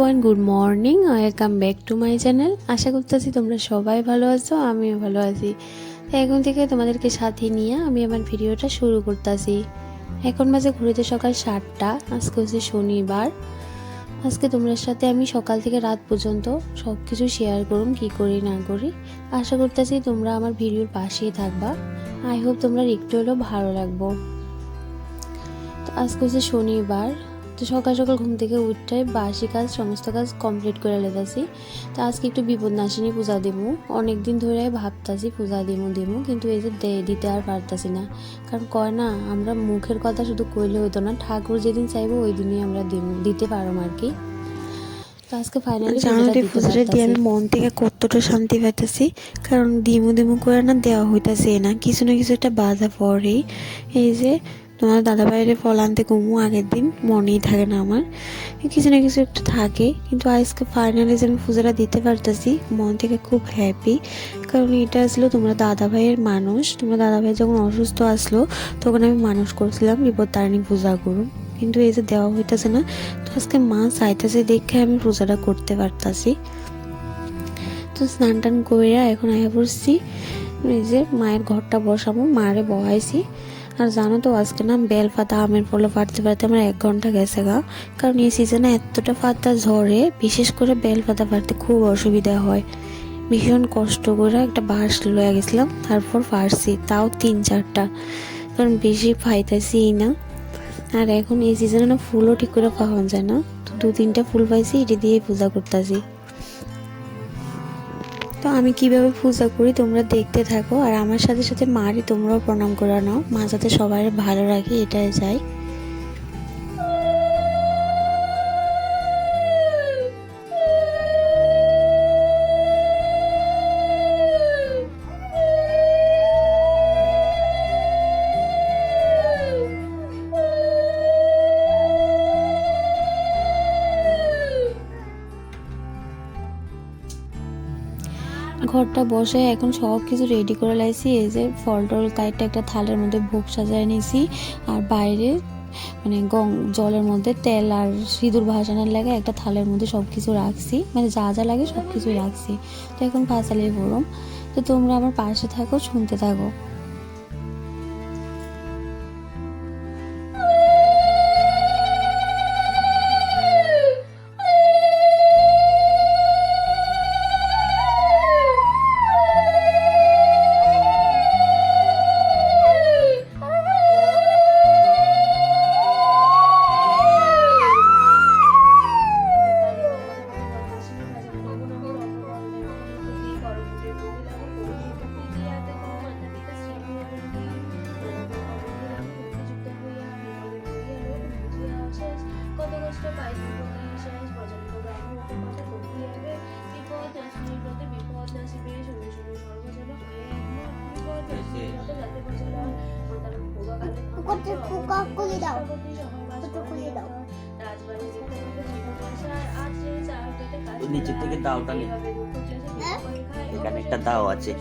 Everyone, good morning, welcome back to my channel. আশা করতেছি তোমরা সবাই ভালো আছো, আমিও ভালো আছি। তো এখন থেকে তোমাদেরকে সাথে নিয়ে আমি আমার ভিডিওটা শুরু করতেছি। এখন বাজে ঘুরেতে সকাল 7টা। আজকে হচ্ছে শনিবার। আজকে তোমাদের সাথে আমি সকাল থেকে রাত পর্যন্ত সব কিছু শেয়ার করুম, কী করি না করি। আশা করতেছি তোমরা আমার ভিডিওর পাশেই থাকবা। আই হোপ তোমরা একটু হলেও ভালো লাগবো। তো আজকে হচ্ছে শনিবার। তো সকাল সকাল ঘুম থেকে উঠে বাসি কাজ সমস্ত কাজ কমপ্লিট করে লেতেছি। তো আজকে একটু বিপদনাশিনী পূজা দেবো। অনেক দিন ধরে ভাবতাছি পূজা দেবো, কিন্তু এই যে দিতে আর পারতাছি না। কারণ কয় না, আমরা মুখের কথা শুধু কইলে হইতো না, ঠাকুর যেদিন চাইবো ওই দিনই আমরা দিতে পারো আর কি। তো আজকে ফাইনালি পূজাটা দিয়ে আমি মন থেকে কতটা শান্তি পাইতেছি। কারণ দিমু করে না দেওয়া হইতেছে না, কিছু একটা বাধা পড়েই। এই যে তোমার দাদা ভাইয়ের ফল আনতে ঘুমু, আগের দিন মনেই থাকে না আমার, কিছু না কিছু একটু থাকে। কিন্তু আজকে ফাইনালি যে আমি পূজাটা দিতে পারতেছি, মন থেকে খুব হ্যাপি। কারণ এটা আসলো তোমরা দাদা ভাইয়ের মানুষ। তোমরা দাদা ভাই যখন অসুস্থ আসলো তখন আমি মানুষ করছিলাম বিপদ তারিণী পূজা করুন, কিন্তু এই যে দেওয়া হইতেছে না। তো আজকে মা চাইতেছে দেখে আমি পূজাটা করতে পারতাছি। তো স্নান টান করে এখন আয়া পড়ছি, এই যে মায়ের ঘরটা বসাবো, মারে বহাইছি। আর জানো তো আজকে না বেলপাতা আমের ফলে পাড়তে আমার 1 ঘন্টা গেছে গা। কারণ এই সিজনে এতটা পাতা ঝরে, বিশেষ করে বেলপাতা পাড়তে খুব অসুবিধা হয়। ভীষণ কষ্ট করে একটা বাঁশ লয়ে গেছিলাম, তারপর পারছি, তাও 3-4টা, কারণ বেশি পাইতেছি না। আর এখন এই সিজনে না ফুলও ঠিক করে পাওয়া যায় না। তো 2-3টা ফুল পাইছি, এটি দিয়ে পূজা করতেছি। তো আমি কিভাবে পূজা করি তোমরা দেখতে থাকো, আর আমার সাথে সাথে মারই তোমরাও প্রণাম করে নাও। মা যাতে সবাই ভালো রাখে এটাই চাই। ঘরটা বসে এখন সব কিছু রেডি করে লাইছি। এই যে ফল টল কাইটটা একটা থালের মধ্যে ভোগ সাজায় নিয়েছি, আর বাইরে মানে জলের মধ্যে তেল আর সিঁদুর ভাসানোর লাগে একটা থালের মধ্যে সব কিছু রাখছি, মানে যা যা লাগে সব কিছু রাখছি। তো এখন পাঁচালিয়ে পড়ম। তো তোমরা আমার পাশে থাকো, শুনতে থাকো। নিচের থেকে দাওটা নেই, এখানে একটা দাও আছে।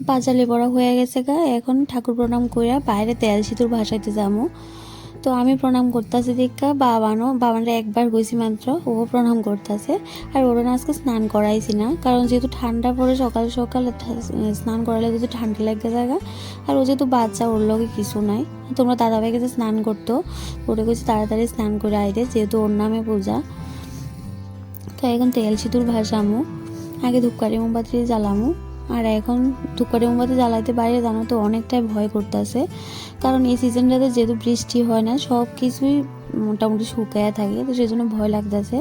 পাঁচালি পড়া হয়ে গেছে গা। এখন ঠাকুর প্রণাম কইরা বাইরে তেল সিঁদুর ভাসাইতে যাবো। তো আমি প্রণাম করতেছি দেখা বাবানরা একবার গেছি মাত্র, ও প্রণাম করতেছে। আর ওরা আজকে স্নান করাইছি না, কারণ যেহেতু ঠান্ডা পড়ে সকাল সকাল স্নান করালে যদি ঠান্ডা লাগতে জায়গা, আর ও যেহেতু বাচ্চা, ওর লগে কিছু নাই। তোমরা দাদাভাই কাছে স্নান করতো, ওরে গেছি তাড়াতাড়ি স্নান করে আইতে, যেহেতু ওর নামে পূজা। তো এখন তেল সিঁদুর ভাসামো, আগে ধূপকাঠি মোমবাতি জ্বালামো, আর এখন ধূপকাঠি মোমবাতি জ্বালাইতে বাইরে জানো তো অনেকটাই ভয় করতেছে, কারণ এই সিজনটাতে যেহেতু বৃষ্টি হয় না, সব কিছুই মোটামুটি শুকায়া থাকে, তো সেই জন্য ভয় লাগতেছে।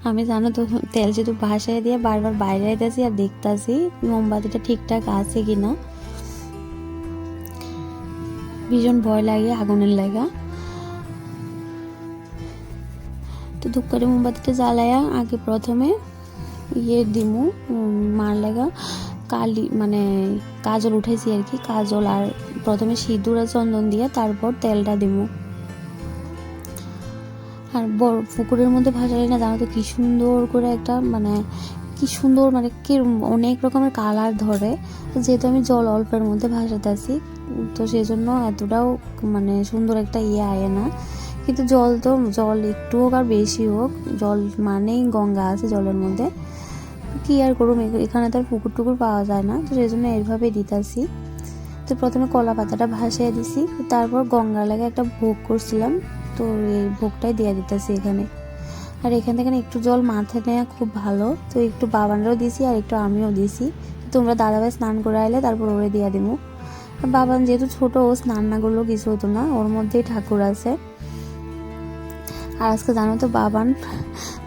আমি জানো তো তেল যেহেতু ভাসায় দিয়ে বারবার বাইরে আইতেছি আর দেখতেছি মোমবাতিটা ঠিকঠাক আছে কিনা, ভীষণ ভয় লাগে আগুনের লাগা। তো ধূপকাঠি মোমবাতিটা জ্বালায়া আগে প্রথমে দিমু মার লাগা কালি মানে কাজল উঠাইছি আর কি, কাজল আর প্রথমে সিঁদুর আর চন্দন দিয়ে তারপর তেলটা দিমু। আর বড় পুকুরের মধ্যে ভাসালে না জানো তো কি সুন্দর করে একটা মানে কি সুন্দর মানে কি অনেক রকমের কালার ধরে। যেহেতু আমি জল অল্পের মধ্যে ভাসাতেছি, তো সেই জন্য এতটাও মানে সুন্দর একটা আয় না, কিন্তু জল একটু হোক আর বেশি হোক, জল মানেই গঙ্গা আছে জলের মধ্যে, কি আর করুম, এখানে তো আর পুকুর টুকুর পাওয়া যায় না, তো সেই জন্য এইভাবেই দিতেছি। তো প্রথমে কলা পাতাটা ভাসিয়ে দিছি, তারপর গঙ্গার লাগে একটা ভোগ করছিলাম, তো এই ভোগটাই দিয়ে দিতেছি এখানে। আর এখান থেকে একটু জল মাথায় নেওয়া খুব ভালো, তো একটু বাবানরাও দিছি আর একটু আমিও দিছি। তোমরা দাদাভাই স্নান করে আইলে তারপর ওরে দিয়ে দিব। বাবান যেহেতু ছোট, ও স্নান না করলেও কিছু হতো না, ওর মধ্যেই ঠাকুর আছে। আর আজকে জানো তো বাবান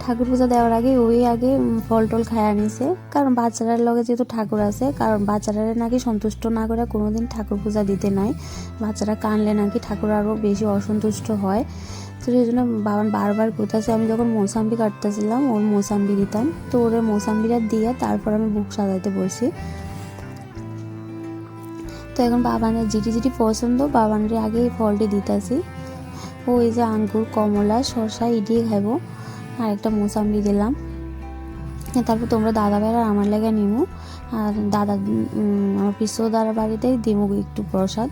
ঠাকুর পূজা দেওয়ার আগে ওই আগে ফল টল খায় আনিছে, কারণ বাচ্চারার লগে যেহেতু ঠাকুর আছে, কারণ বাচ্চারা নাকি সন্তুষ্ট না করে কোনোদিন ঠাকুর পূজা দিতে নাই, বাচ্চারা কানলে নাকি ঠাকুর আরও বেশি অসন্তুষ্ট হয়। তো সেই জন্য বাবান বারবার কোথাছে, আমি যখন মৌসাম্বি কাটতেছিলাম ওর মৌসাম্বি দিতাম, তো ওরে মৌসাম্বিটা দিয়ে তারপর আমি বুক সাজাইতে বসি। তো এখন বাবানের যেটি পছন্দ বাবানের আগে এই ফলটি দিতেছি। ওই যে আঙ্গুর, কমলা, শসা ইডিয়ে খাইবো, আর একটা মৌসাম্বি দিলাম। তারপর তোমরা দাদা ভাইরা আমার লেগে নিমু, আর আমার পিসোদার বাড়িতেই দিমু একটু প্রসাদ,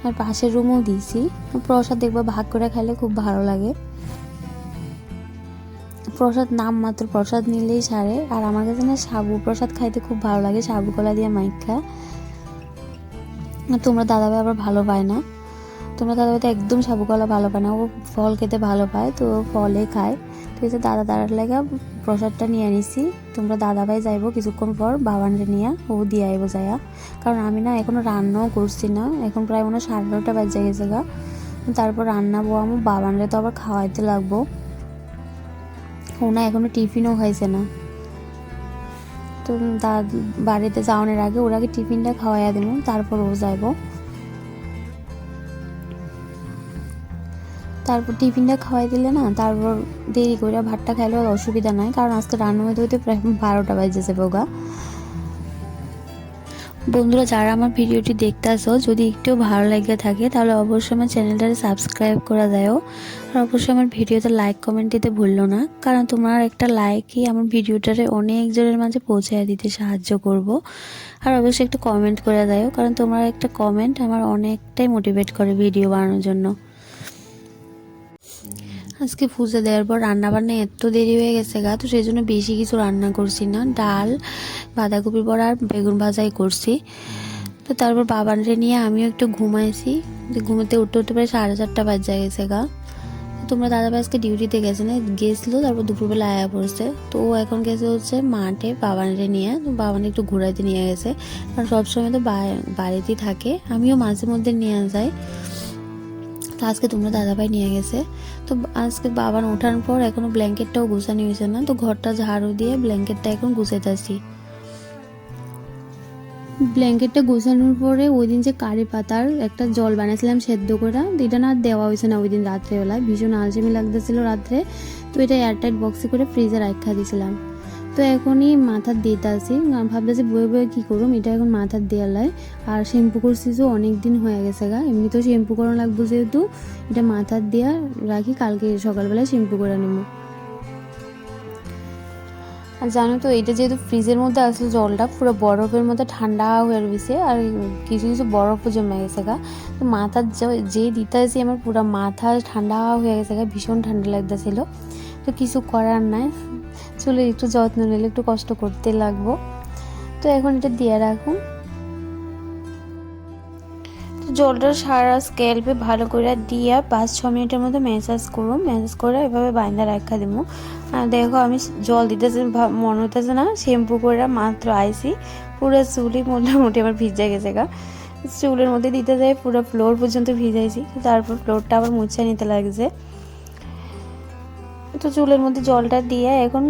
আর পাশের রুমও দিছি প্রসাদ। দেখবা ভাগ করে খাইলে খুব ভালো লাগে, প্রসাদ নাম মাত্র প্রসাদ নিলেই সারে। আর আমার কাছে না সাবু প্রসাদ খাইতে খুব ভালো লাগে, সাবু কলা দিয়ে মাইখা। তোমরা দাদা ভাই আবার ভালো পায় না, তোমরা দাদা ভাই তো একদম সাবু কলা ভালো পায় না, ও ফল খেতে ভালো পায়, তো ফলে খায়। ঠিক আছে, দাদার লাগা প্রসাদটা নিয়ে নিছি। তোমরা দাদা ভাই যাইবো কিছুক্ষণ পর বাবানরে নিয়ে, ও দিয়ে আইবো যায়া, কারণ আমি না এখনো রান্নাও করছি না, এখন প্রায় মনে হয় 9:30 বাজে গেছে গা। তারপর রান্না আমি বাবানরে তো আবার খাওয়াইতে লাগবো, ও না এখনো টিফিনও খাইছে না। তো বাড়িতে যাওয়ানোর আগে ওর আগে টিফিনটা খাওয়াইয়া দেবো, তারপর ও যাইবো। তারপর টিফিনটা খাওয়াই দিলে না, তারপর দেরি করে ভাতটা খাইলেও অসুবিধা নাই, কারণ আজকে রান্না হইতে প্রায় 12টা বাজেছে বোগা। বন্ধুরা যারা আমার ভিডিওটি দেখতে আসো, যদি একটু ভালো লেগে থাকে তাহলে অবশ্যই আমার চ্যানেলটাকে সাবস্ক্রাইব করা যাও, আর অবশ্যই আমার ভিডিওতে লাইক কমেন্ট দিতে ভুললো না, কারণ তোমার একটা লাইকই আমার ভিডিওটারে অনেকজনের মাঝে পৌঁছে দিতে সাহায্য করব। আর অবশ্যই একটা কমেন্ট করে দাও, কারণ তোমার একটা কমেন্ট আমার অনেকটাই মোটিভেট করে ভিডিও বানানোর জন্য। আজকে পূজা দেওয়ার পর রান্নাবান্না এত দেরি হয়ে গেছে গা, তো সেই জন্য বেশি কিছু রান্না করছি না, ডাল, বাঁধাকপি বড়া আর বেগুন ভাজাই করছি। তো তারপর বাবানরে নিয়ে আমিও একটু ঘুমাইছি, ঘুমাতে উঠতে প্রায় 4:30 বাজে গেছে গা। তোমরা দাদাভাই আজকে ডিউটিতে গেছে না, গেছিলো, তারপর দুপুরবেলা আয়া পড়ছে। তো ও এখন গেছে হচ্ছে মাঠে বাবানরে নিয়ে, তো বাবানে একটু ঘুরাইতে নিয়ে গেছে, কারণ সবসময় তো বাড়িতেই থাকে, আমিও মাঝে মধ্যে নিয়ে যাই। তো আজকে তোমরা দাদাভাই নিয়ে গেছে। তো আজকে বাবান ওঠার পর এখনো ব্ল্যাঙ্কেটটাও গুছানো হয়েছে না, তো ঘরটা ঝাড়ু দিয়ে ব্ল্যাঙ্কেটটা এখন গুছাইতেছি। ব্ল্যাঙ্কেটটা গোছানোর পরে ওই দিন যে কারি পাতার একটা জল বানাইছিলাম সেদ্ধ করে, এটা না দেওয়া হয়েছে না ওই দিন রাত্রেবেলায়, ভীষণ আলসেমি লাগতেছিল রাত্রে, তো এটা এয়ারটাইট বক্সে করে ফ্রিজে রাখা দিয়েছিলাম। তো এখনই মাথার দিতে আসি, ভাবতেছি বয়ে বয়ে কী করুম, এটা এখন মাথার দেওয়ালায়। আর শ্যাম্পু করছি যে অনেক দিন হয়ে গেছে গা, এমনিতেও শ্যাম্পু করানো লাগবো, যেহেতু এটা মাথার দেওয়া রাখি, কালকে সকালবেলায় শ্যাম্পু করে নেব। আর জানো তো এটা যেহেতু ফ্রিজের মধ্যে আসলে জলটা পুরো বরফের মধ্যে ঠান্ডা হয়ে রয়েছে, আর কিছু কিছু বরফও জমে গেছে গা, তো মাথার যে দিতে আসি আমার পুরো মাথা ঠান্ডা হয়ে গেছে গা, ভীষণ ঠান্ডা লাগতেছিল। তো কিছু করার নাই, চুলের একটু যত্ন নিলে একটু কষ্ট করতে লাগবো। তো এখন এটা দিয়ে রাখুন। তো জলটা সারা স্ক্যাল্পে ভালো করে দিয়ে 5-6 মিনিটের মধ্যে ম্যাসাজ করুন। ম্যাসাজ করে এভাবে বাইন্দা রাখা দিব। আর দেখো আমি জল দিতেছি, মনে হইতেছে না শ্যাম্পু করে মাত্র আইসি, পুরো চুলই মোটামুটি আমার ভিজে গেছে গা। চুলের মধ্যে দিতে যাই পুরো ফ্লোর পর্যন্ত ভিজাইছি, তারপর ফ্লোরটা আবার মুছে নিতে লাগছে। তো চুলের মধ্যে জলটা দিয়ে এখন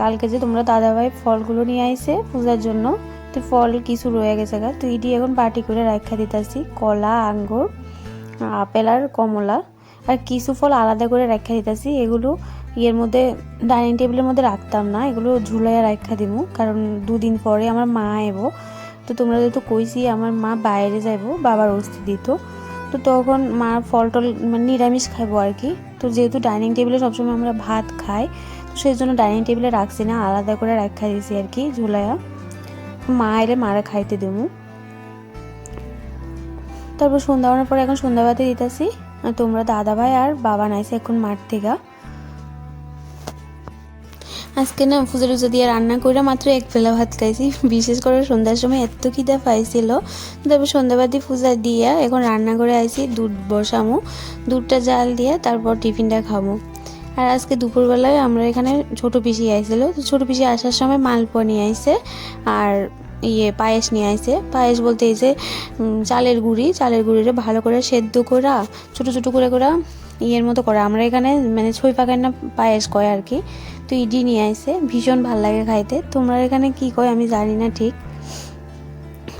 কালকে যে তোমরা দাদাভাই ফলগুলো নিয়ে আইছে পূজার জন্য, তো ফল কিছু রয়ে গেছে গা, তো এটি এখন বাটি করে রাখা দিতেছি। কলা, আঙ্গুর, আপেল আর কমলা, আর কিছু ফল আলাদা করে রাখা দিতেছি। এগুলো ইয়ের মধ্যে ডাইনিং টেবিলের মধ্যে রাখতাম না, এগুলো ঝুলাইয়া রাখা দিব, কারণ 2 দিন পরে আমার মা এবো। তো তোমরা যেহেতু কইছি আমার মা বাইরে যাইবো বাবার অস্থি দিত, তো তখন মা ফল টল মানে নিরামিষ খাইবো আর কি। তো যেহেতু ডাইনিং টেবিলে সবসময় আমরা ভাত খাই, তো সেই জন্য ডাইনিং টেবিলে রাখছি না, আলাদা করে রাখা দিয়েছি আর কি ঝুলাইয়া। মা এলে মারা খাইতে দেবো। তারপর সন্ধ্যা হওয়ার পরে এখন সন্ধ্যাবাতি দিতেছি। আর তোমরা দাদাভাই আর বাবা নাইছে এখন মাঠ থেকে। আজকে না ফুজা টুজা দিয়ে রান্না করে মাত্র 1 বেলা ভাত খাইছি, বিশেষ করে সন্ধ্যার সময় এত খিদা পাইছিল। তারপর সন্ধ্যাবাতি ফুজা দিয়ে এখন রান্না করে আইছি, দুধ বসামো, দুধটা জাল দিয়ে তারপর টিফিনটা খাবো। আর আজকে দুপুরবেলায় আমরা এখানে ছোটো পিসি আইছিল, তো ছোটো পিসি আসার সময় মালপোয়া নিয়ে আইছে আর পায়েস নিয়ে আইছে। পায়েস বলতে এই যে চালের গুঁড়িরে ভালো করে সেদ্ধ করা ছোটো ছোটো করে ইয়ের মতো করে, আমরা এখানে মানে ছই পাকায় না পায়েস কয় আর কি। তো ইডি নিয়ে আইছে, ভীষণ ভাল লাগে খাইতে। তোমরা এখানে কি কয় আমি জানি না ঠিক।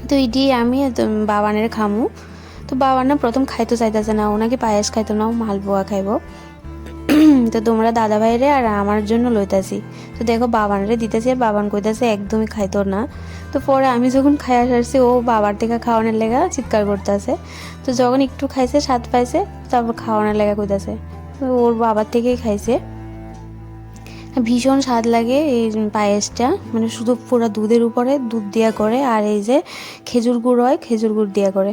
তো ইডি আমি বাবানের খামু। তো বাবানা প্রথম খাইতে চাইতেছে না, ওনাকে পায়েস খাইতো না, ও মালপোয়া খাইবো। তো তোমরা দাদা ভাইরে আর আমার জন্য লইতাছি। তো দেখো বাবানরে দিতেছি, আর বাবান কইতাছে একদমই খাইতো না। তো পরে আমি যখন খাইয়া সারছি ও বাবার থেকে খাওয়ানোর লেগা চিৎকার করতেছে। তো যখন একটু খাইছে স্বাদ পাইছে তারপর খাওয়ানোর লেগা কইতাছে, তো ওর বাবার থেকেই খাইছে। ভীষণ স্বাদ লাগে এই পায়েসটা, মানে শুধু পুরো দুধের উপরে দুধ দিয়া করে, আর এই যে খেজুর গুড় হয় খেজুর গুড় দিয়া করে,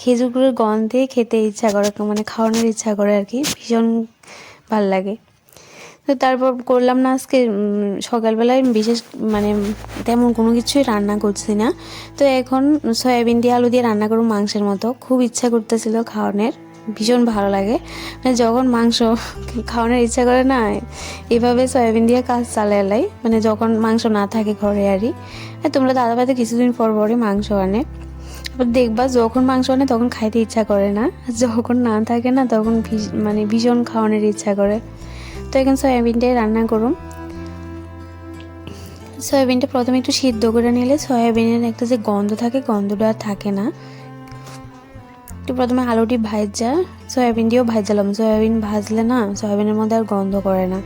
খেজুর গুড়ের গন্ধে খেতে ইচ্ছা করে, মানে খাওয়ানোর ইচ্ছা করে আর কি, ভীষণ ভাল লাগে। তো তারপর করলাম না আজকে সকালবেলায় বিশেষ মানে তেমন কোনো কিছুই রান্না করছি না। তো এখন সয়াবিন দিয়ে আলু দিয়ে রান্না করব মাংসের মতো, খুব ইচ্ছা করতেছিল খাওয়ানোর, ভীষণ ভালো লাগে। মানে যখন মাংস খাওয়ানোর ইচ্ছা করে না, এভাবে সয়াবিন দিয়ে কাজ চালাই, মানে যখন মাংস না থাকে ঘরে আরই। আর তোমরা দাদাভাইতে কিছুদিন পর পরই মাংস আনে, দেখবা যখন মাংস আনে তখন খাইতে ইচ্ছা করে না, যখন না থাকে না তখন মানে ভীষণ খাওয়ানোর ইচ্ছা করে। তো এখন সয়াবিনটাই রান্না করুন। সয়াবিনটা প্রথমে একটু সিদ্ধ করে নিলে সয়াবিনের একটা যে গন্ধ থাকে, গন্ধটা আর থাকে না। তো প্রথমে আলুটি ভাজা, সয়াবিন দিয়েও ভাজালাম, সয়াবিন ভাজলে না সয়াবিনের মধ্যে আর গন্ধ করে না,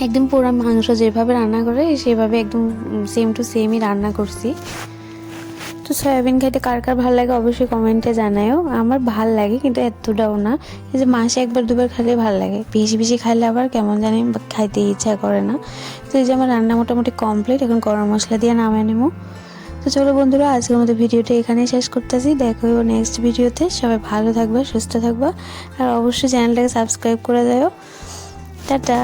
একদম পুরো মাংস যেভাবে রান্না করে সেভাবে একদম সেম টু সেমই রান্না করছি। তো সয়াবিন খাইতে কার কার ভালো লাগে অবশ্যই কমেন্টে জানায়ও। আমার ভাল লাগে কিন্তু এতটাও না, এই যে মাসে 1-2বার খেলে ভাল লাগে, বেশি বেশি খাইলে আবার কেমন জানি খাইতে ইচ্ছা করে না। তো এই যে আমার রান্না মোটামুটি কমপ্লিট, এখন গরম মশলা দিয়ে নামিয়ে নেবো। তো চলো বন্ধুরা, আজকের মতো ভিডিওটা এখানেই শেষ করতেছি, দেখো নেক্সট ভিডিওতে। সবাই ভালো থাকবা, সুস্থ থাকবা, আর অবশ্যই চ্যানেলটাকে সাবস্ক্রাইব করে দাও। টাটা।